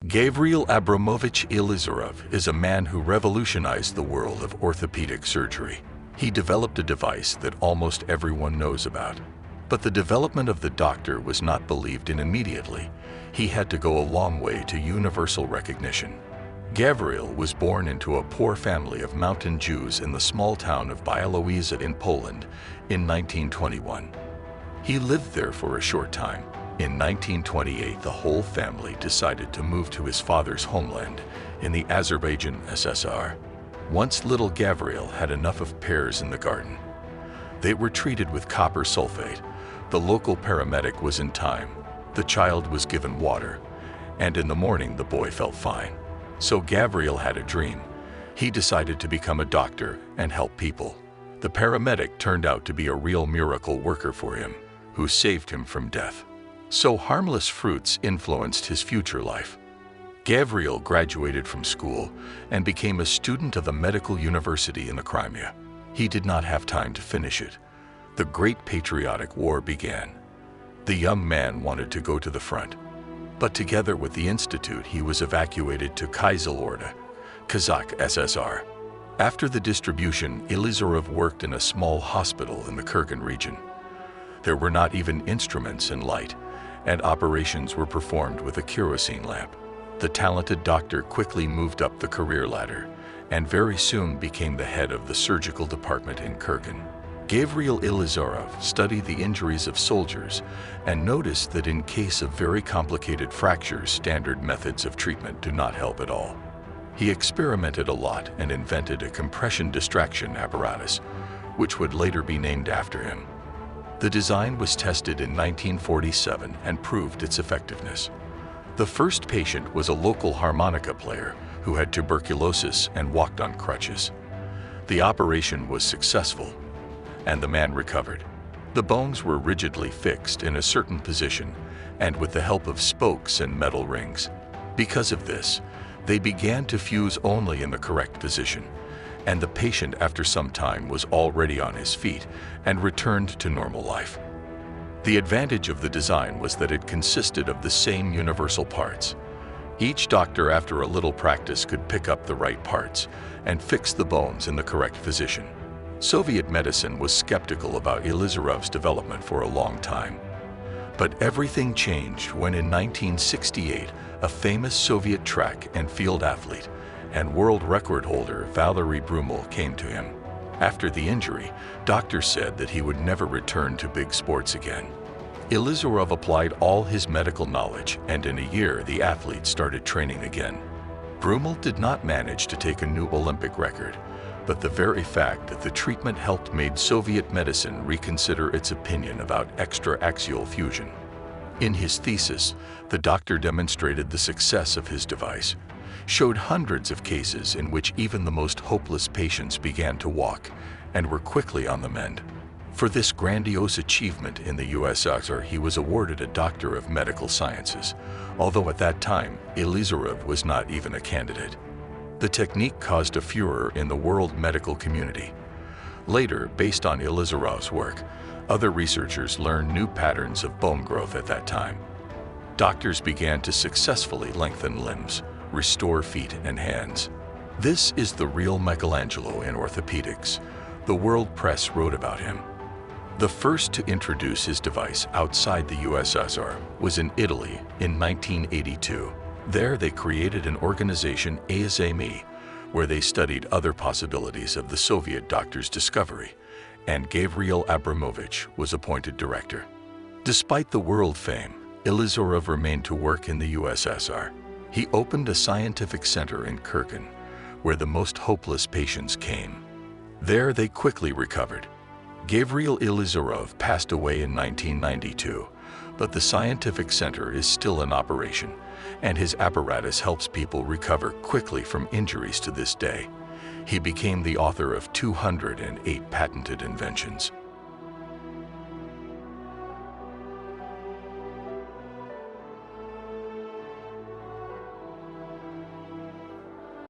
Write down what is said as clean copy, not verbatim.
Gavriil Abramovich Ilizarov is a man who revolutionized the world of orthopedic surgery. He developed a device that almost everyone knows about. But the development of the doctor was not believed in immediately. He had to go a long way to universal recognition. Gavriil was born into a poor family of mountain Jews in the small town of Białowieża in Poland in 1921. He lived there for a short time. In 1928, the whole family decided to move to his father's homeland in the Azerbaijan SSR. Once little Gavriil had enough of pears in the garden. They were treated with copper sulfate. The local paramedic was in time. The child was given water, and in the morning the boy felt fine. So Gavriil had a dream. He decided to become a doctor and help people. The paramedic turned out to be a real miracle worker for him, who saved him from death. So harmless fruits influenced his future life. Gavriil graduated from school and became a student of the medical university in the Crimea. He did not have time to finish it. The Great Patriotic War began. The young man wanted to go to the front, but together with the institute he was evacuated to Kizilorda, Kazakh SSR. After the distribution, Ilizarov worked in a small hospital in the Kurgan region. There were not even instruments and light, and operations were performed with a kerosene lamp. The talented doctor quickly moved up the career ladder and very soon became the head of the surgical department in Kurgan. Gavriil Ilizarov studied the injuries of soldiers and noticed that in case of very complicated fractures, standard methods of treatment do not help at all. He experimented a lot and invented a compression distraction apparatus, which would later be named after him. The design was tested in 1947 and proved its effectiveness. The first patient was a local harmonica player who had tuberculosis and walked on crutches. The operation was successful, and the man recovered. The bones were rigidly fixed in a certain position and with the help of spokes and metal rings. Because of this, they began to fuse only in the correct position, and the patient after some time was already on his feet and returned to normal life. The advantage of the design was that it consisted of the same universal parts. Each doctor after a little practice could pick up the right parts and fix the bones in the correct position. Soviet medicine was skeptical about Ilizarov's development for a long time. But everything changed when in 1968, a famous Soviet track and field athlete and world record holder Valery Brumel came to him. After the injury, doctors said that he would never return to big sports again. Ilizarov applied all his medical knowledge, and in a year the athlete started training again. Brumel did not manage to take a new Olympic record, but the very fact that the treatment helped made Soviet medicine reconsider its opinion about extra-axial fusion. In his thesis, the doctor demonstrated the success of his device, showed hundreds of cases in which even the most hopeless patients began to walk and were quickly on the mend. For this grandiose achievement in the USSR, he was awarded a Doctor of Medical Sciences, although at that time, Ilizarov was not even a candidate. The technique caused a furor in the world medical community. Later, based on Ilizarov's work, other researchers learned new patterns of bone growth at that time. Doctors began to successfully lengthen limbs, restore feet and hands. This is the real Michelangelo in orthopedics. The world press wrote about him. The first to introduce his device outside the USSR was in Italy in 1982. There they created an organization, ASAMI, where they studied other possibilities of the Soviet doctor's discovery, and Gavriil Abramovich was appointed director. Despite the world fame, Ilizarov remained to work in the USSR. He opened a scientific center in Kurgan, where the most hopeless patients came. There they quickly recovered. Gavriil Ilizarov passed away in 1992, but the scientific center is still in operation, and his apparatus helps people recover quickly from injuries to this day. He became the author of 208 patented inventions.